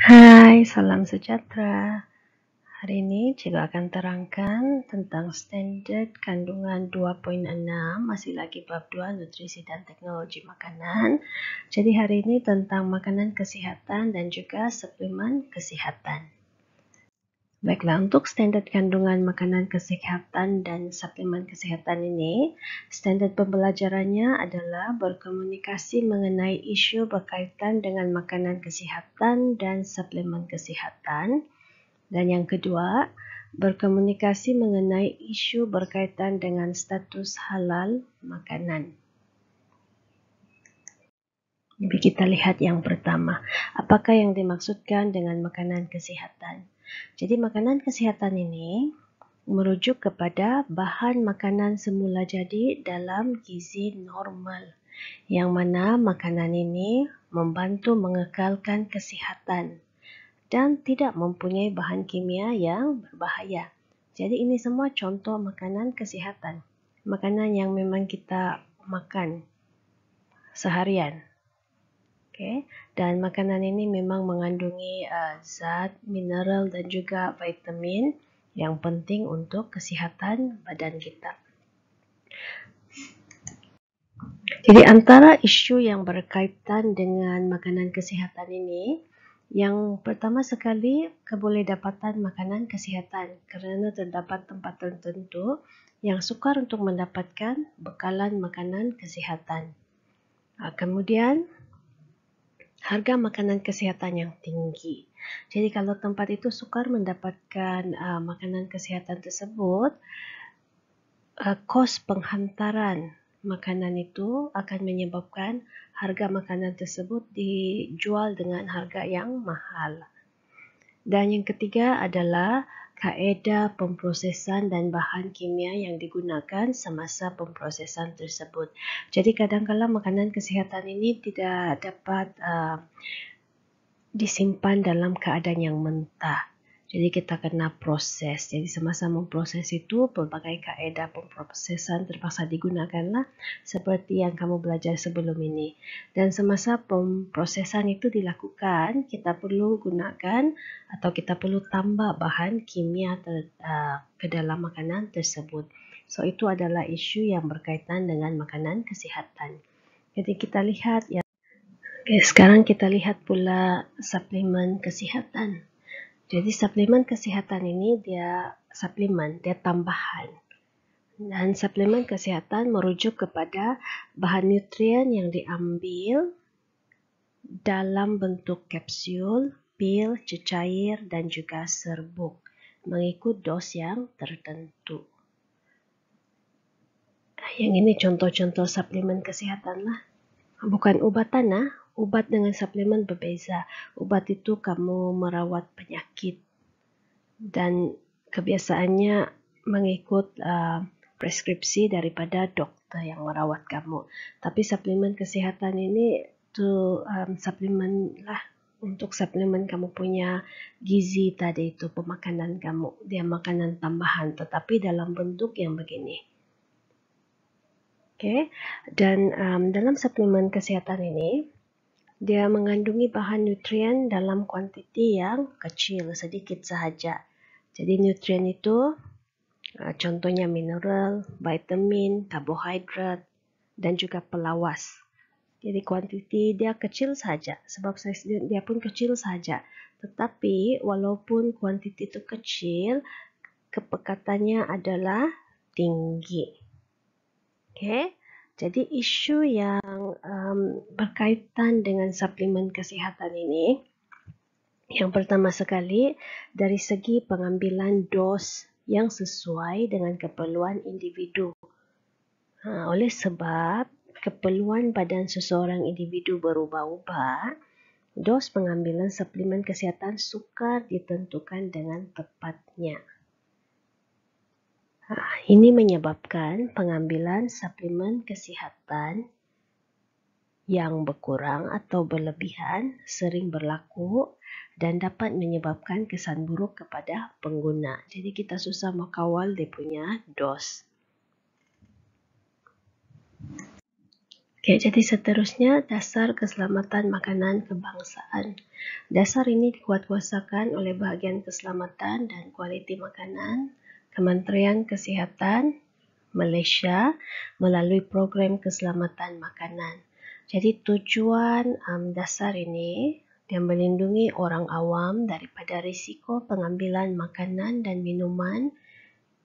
Hai, salam sejahtera. Hari ini Cikgu akan terangkan tentang standard kandungan 2.6, masih lagi bab 2, nutrisi dan teknologi makanan. Jadi hari ini tentang makanan kesihatan dan juga suplemen kesihatan. Baiklah, untuk standard kandungan makanan kesihatan dan suplemen kesihatan ini, standard pembelajarannya adalah berkomunikasi mengenai isu berkaitan dengan makanan kesihatan dan suplemen kesihatan. Dan yang kedua, berkomunikasi mengenai isu berkaitan dengan status halal makanan. Jadi kita lihat yang pertama, apakah yang dimaksudkan dengan makanan kesihatan? Jadi makanan kesihatan ini merujuk kepada bahan makanan semula jadi dalam gizi normal, yang mana makanan ini membantu mengekalkan kesihatan dan tidak mempunyai bahan kimia yang berbahaya. Jadi ini semua contoh makanan kesihatan. Makanan yang memang kita makan seharian. Okay. Dan makanan ini memang mengandungi zat, mineral dan juga vitamin yang penting untuk kesihatan badan kita. Jadi antara isu yang berkaitan dengan makanan kesihatan ini, yang pertama sekali kebolehdapatan makanan kesihatan kerana terdapat tempat tertentu yang sukar untuk mendapatkan bekalan makanan kesihatan. Kemudian harga makanan kesihatan yang tinggi. Jadi kalau tempat itu sukar mendapatkan makanan kesihatan tersebut, kos penghantaran makanan itu akan menyebabkan harga makanan tersebut dijual dengan harga yang mahal. Dan yang ketiga adalah kaedah pemprosesan dan bahan kimia yang digunakan semasa pemprosesan tersebut. Jadi kadang-kadang makanan kesihatan ini tidak dapat disimpan dalam keadaan yang mentah. Jadi kita kena proses. Jadi semasa memproses itu, pelbagai kaedah pemprosesan terpaksa digunakanlah seperti yang kamu belajar sebelum ini. Dan semasa pemprosesan itu dilakukan, kita perlu gunakan atau kita perlu tambah bahan kimia ke dalam makanan tersebut. So itu adalah isu yang berkaitan dengan makanan kesihatan. Jadi kita lihat ya. Okay, sekarang kita lihat pula suplemen kesihatan. Jadi suplemen kesihatan ini dia tambahan. Dan suplemen kesihatan merujuk kepada bahan nutrien yang diambil dalam bentuk kapsul, pil, cecair dan juga serbuk mengikut dos yang tertentu. Yang ini contoh-contoh suplemen kesihatan lah. Bukan ubatan lah. Ubat dengan suplemen berbeza. Ubat itu kamu merawat penyakit dan kebiasaannya mengikut preskripsi daripada doktor yang merawat kamu. Tapi suplemen kesihatan ini tu suplemen lah untuk suplemen kamu punya gizi tadi itu, pemakanan kamu. Dia makanan tambahan tetapi dalam bentuk yang begini. Okay. Dan dalam suplemen kesihatan ini dia mengandungi bahan nutrien dalam kuantiti yang kecil, sedikit sahaja. Jadi nutrien itu contohnya mineral, vitamin, karbohidrat dan juga pelawas. Jadi kuantiti dia kecil saja sebab saiz dia pun kecil saja. Tetapi walaupun kuantiti itu kecil, kepekatannya adalah tinggi. Okay. Jadi isu yang berkaitan dengan suplemen kesihatan ini, yang pertama sekali dari segi pengambilan dos yang sesuai dengan keperluan individu. Oleh sebab keperluan badan seseorang individu berubah-ubah, dos pengambilan suplemen kesihatan sukar ditentukan dengan tepatnya. Ini menyebabkan pengambilan suplemen kesihatan yang berkurang atau berlebihan sering berlaku dan dapat menyebabkan kesan buruk kepada pengguna. Jadi kita susah mengawal dia punya dos. Oke, jadi seterusnya dasar keselamatan makanan kebangsaan. Dasar ini dikuatkuasakan oleh Bahagian Keselamatan dan Kualiti Makanan, Kementerian Kesihatan Malaysia melalui Program Keselamatan Makanan. Jadi tujuan dasar ini dia melindungi orang awam daripada risiko pengambilan makanan dan minuman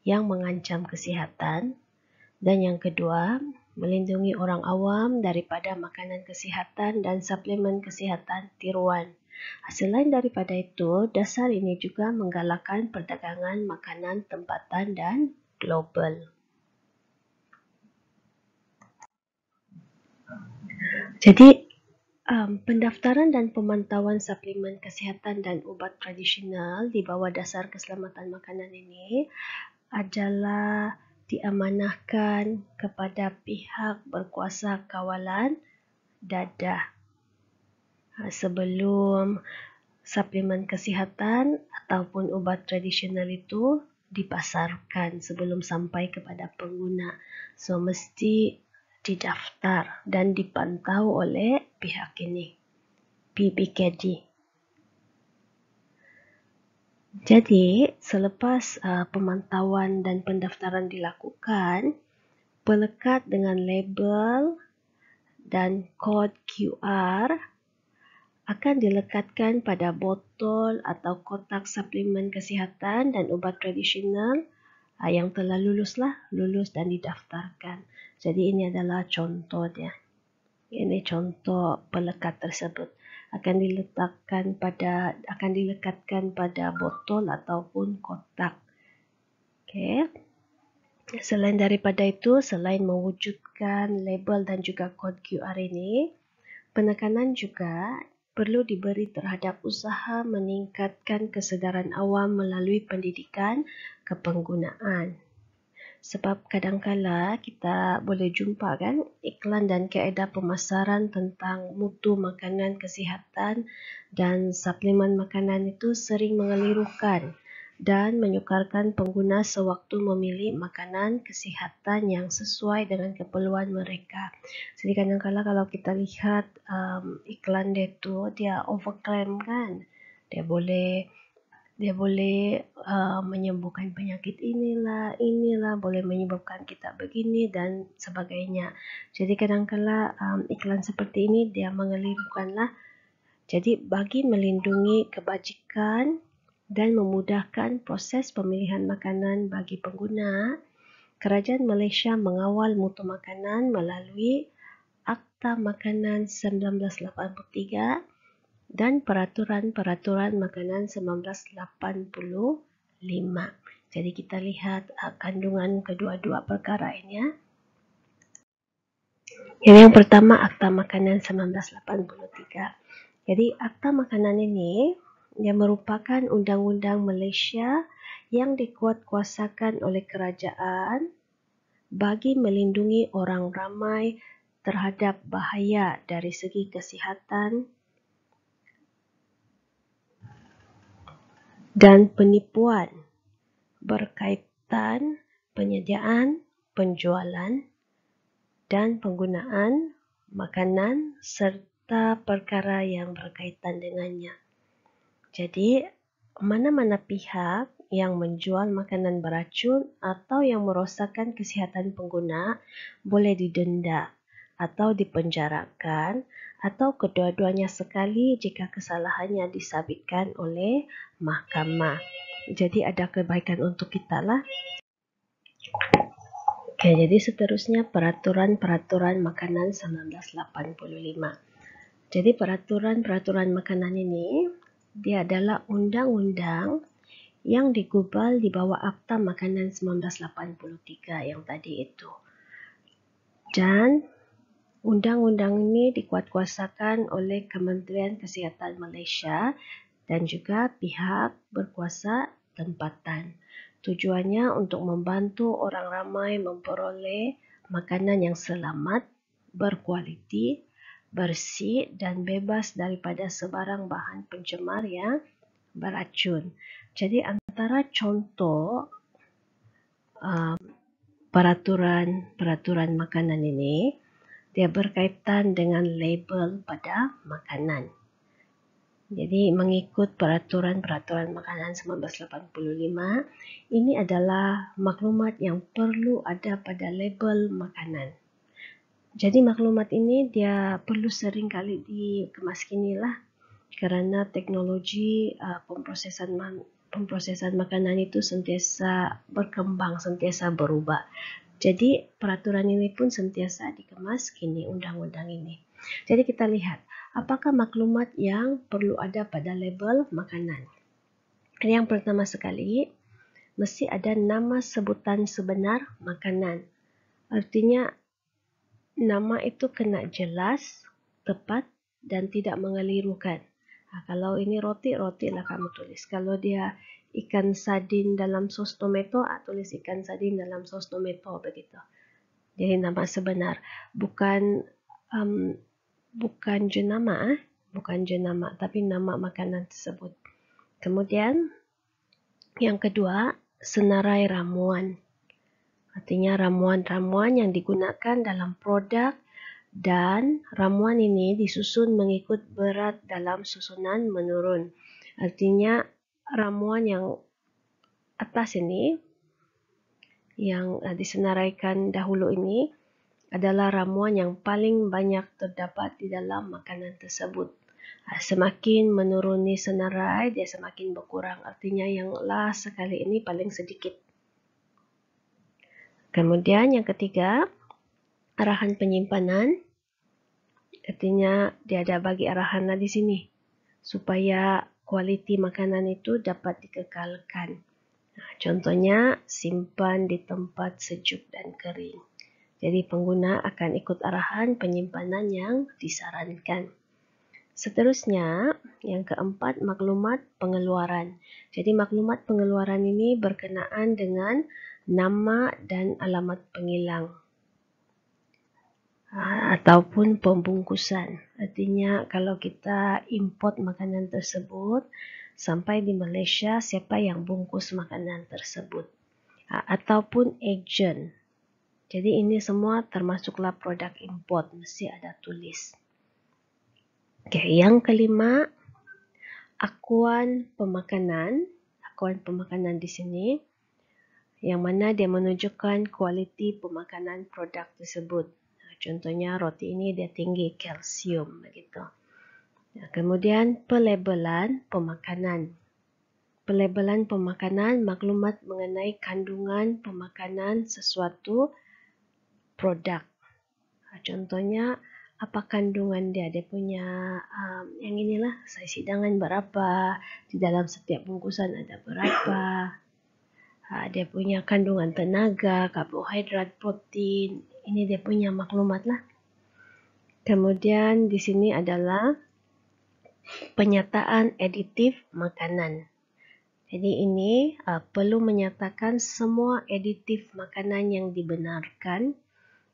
yang mengancam kesihatan. Dan yang kedua, melindungi orang awam daripada makanan kesihatan dan suplemen kesihatan tiruan. Selain daripada itu, dasar ini juga menggalakkan perdagangan makanan tempatan dan global. Jadi, pendaftaran dan pemantauan suplemen kesihatan dan ubat tradisional di bawah dasar keselamatan makanan ini adalah diamanahkan kepada pihak berkuasa kawalan dadah sebelum suplemen kesihatan ataupun ubat tradisional itu dipasarkan sebelum sampai kepada pengguna. So, mesti didaftar dan dipantau oleh pihak ini, PBKD. Jadi, selepas pemantauan dan pendaftaran dilakukan, pelekat dengan label dan kod QR akan dilekatkan pada botol atau kotak suplemen kesihatan dan ubat tradisional yang telah lulus dan didaftarkan. Jadi ini adalah contoh dia. Ini contoh pelekat tersebut akan dilekatkan pada botol ataupun kotak. Okey. Selain daripada itu, selain mewujudkan label dan juga kod QR ini, penekanan juga perlu diberi terhadap usaha meningkatkan kesedaran awam melalui pendidikan kepenggunaan. Sebab kadang-kala kita boleh jumpa kan iklan dan kaedah pemasaran tentang mutu makanan kesihatan dan suplemen makanan itu sering mengelirukan dan menyukarkan pengguna sewaktu memilih makanan kesihatan yang sesuai dengan keperluan mereka. Jadi kadang-kala kalau kita lihat iklan dia overclaim kan, dia boleh menyembuhkan penyakit inilah, boleh menyebabkan kita begini dan sebagainya. Jadi kadang-kala iklan seperti ini dia mengelirukanlah. Jadi bagi melindungi kebajikan dan memudahkan proses pemilihan makanan bagi pengguna, Kerajaan Malaysia mengawal mutu makanan melalui Akta Makanan 1983 dan Peraturan-Peraturan Makanan 1985. Jadi kita lihat kandungan kedua-dua perkara ini ya. Yang pertama Akta Makanan 1983. Jadi Akta Makanan ini yang merupakan undang-undang Malaysia yang dikuatkuasakan oleh kerajaan bagi melindungi orang ramai terhadap bahaya dari segi kesihatan dan penipuan berkaitan penyediaan, penjualan dan penggunaan makanan serta perkara yang berkaitan dengannya. Jadi, mana-mana pihak yang menjual makanan beracun atau yang merosakkan kesihatan pengguna boleh didenda atau dipenjarakan atau kedua-duanya sekali jika kesalahannya disabitkan oleh mahkamah. Jadi ada kebaikan untuk kita lah. Okey, jadi seterusnya Peraturan-Peraturan Makanan 1985. Jadi peraturan-peraturan makanan ini dia adalah undang-undang yang digubal di bawah Akta Makanan 1983 yang tadi itu. Dan undang-undang ini dikuatkuasakan oleh Kementerian Kesihatan Malaysia dan juga pihak berkuasa tempatan. Tujuannya untuk membantu orang ramai memperoleh makanan yang selamat, berkualiti, bersih dan bebas daripada sebarang bahan pencemar yang beracun. Jadi antara contoh peraturan makanan ini, dia berkaitan dengan label pada makanan. Jadi mengikut peraturan-peraturan makanan 1985, ini adalah maklumat yang perlu ada pada label makanan. Jadi maklumat ini dia perlu sering kali dikemaskinilah kerana teknologi pemprosesan makanan itu sentiasa berkembang, sentiasa berubah. Jadi peraturan ini pun sentiasa dikemas kini undang-undang ini. Jadi kita lihat apakah maklumat yang perlu ada pada label makanan. Yang pertama sekali, mesti ada nama sebutan sebenar makanan. Artinya nama itu kena jelas, tepat dan tidak mengelirukan. Kalau ini roti, roti lah kamu tulis. Kalau dia ikan sardin dalam sos tomato, tulis ikan sardin dalam sos tomato begitu. Jadi nama sebenar, bukan jenama, tapi nama makanan tersebut. Kemudian yang kedua, senarai ramuan. Artinya ramuan-ramuan yang digunakan dalam produk dan ramuan ini disusun mengikut berat dalam susunan menurun. Artinya ramuan yang atas ini, yang disenaraikan dahulu ini adalah ramuan yang paling banyak terdapat di dalam makanan tersebut. Semakin menuruni senarai, dia semakin berkurang. Artinya yang last sekali ini paling sedikit. Kemudian yang ketiga, arahan penyimpanan. Artinya dia ada bagi arahan di sini supaya kualiti makanan itu dapat dikekalkan. Contohnya, simpan di tempat sejuk dan kering. Jadi pengguna akan ikut arahan penyimpanan yang disarankan. Seterusnya, yang keempat, maklumat pengeluaran. Jadi maklumat pengeluaran ini berkenaan dengan nama dan alamat pengilang ataupun pembungkusan. Artinya kalau kita import makanan tersebut sampai di Malaysia, siapa yang bungkus makanan tersebut ataupun agent. Jadi ini semua termasuklah produk import, mesti ada tulis. Okay, yang kelima, akuan pemakanan. Akuan pemakanan di sini yang mana dia menunjukkan kualiti pemakanan produk tersebut. Contohnya roti ini dia tinggi kalsium begitu. Kemudian pelabelan pemakanan. Pelabelan pemakanan maklumat mengenai kandungan pemakanan sesuatu produk. Contohnya apa kandungan dia punya yang inilah saiz hidangan berapa, di dalam setiap bungkusan ada berapa. Dia punya kandungan tenaga, karbohidrat, protein. Ini dia punya maklumat lah. Kemudian di sini adalah penyataan aditif makanan. Jadi ini perlu menyatakan semua aditif makanan yang dibenarkan,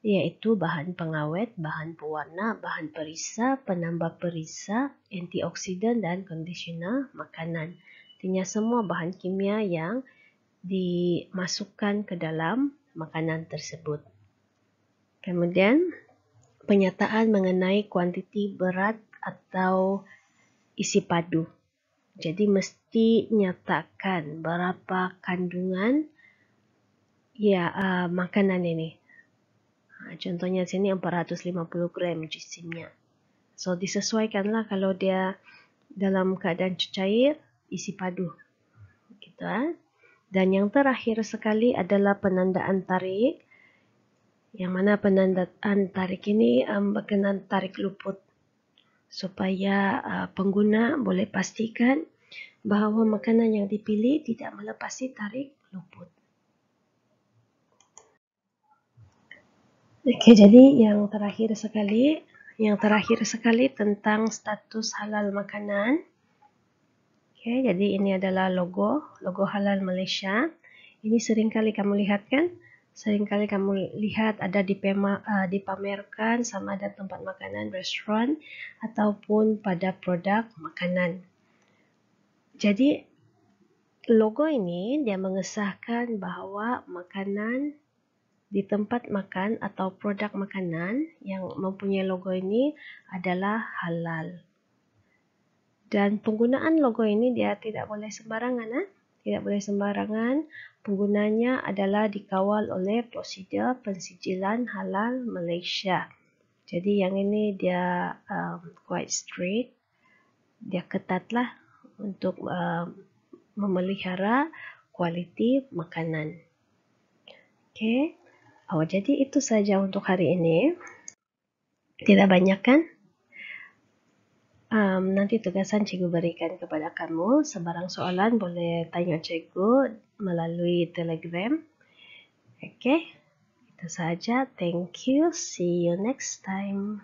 iaitu bahan pengawet, bahan pewarna, bahan perisa, penambah perisa, antioksidan dan kondisioner makanan. Artinya semua bahan kimia yang dimasukkan ke dalam makanan tersebut. Kemudian penyataan mengenai kuantiti berat atau isi padu. Jadi mesti nyatakan berapa kandungan makanan ini. Contohnya sini 450 gram jisimnya. So disesuaikanlah kalau dia dalam keadaan cair, isi padu. Gitu. Dan yang terakhir sekali adalah penandaan tarik. Yang mana penandaan tarik ini berkenaan tarik luput. Supaya pengguna boleh pastikan bahawa makanan yang dipilih tidak melepasi tarik luput. Okey, jadi yang terakhir sekali tentang status halal makanan. Okey, jadi ini adalah logo halal Malaysia. Ini seringkali kamu lihat kan? Seringkali kamu lihat ada dipamerkan sama ada tempat makanan, restoran ataupun pada produk makanan. Jadi logo ini dia mengesahkan bahawa makanan di tempat makan atau produk makanan yang mempunyai logo ini adalah halal. Dan penggunaan logo ini dia tidak boleh sembarangan. Tidak boleh sembarangan. Penggunanya adalah dikawal oleh prosedur pensijilan halal Malaysia. Jadi yang ini dia quite strict. Dia ketatlah untuk memelihara kualiti makanan. Okay. Jadi itu saja untuk hari ini. Tidak banyak kan? Nanti tugasan cikgu berikan kepada kamu. Sebarang soalan boleh tanya cikgu melalui Telegram. Okay, itu saja. Thank you. See you next time.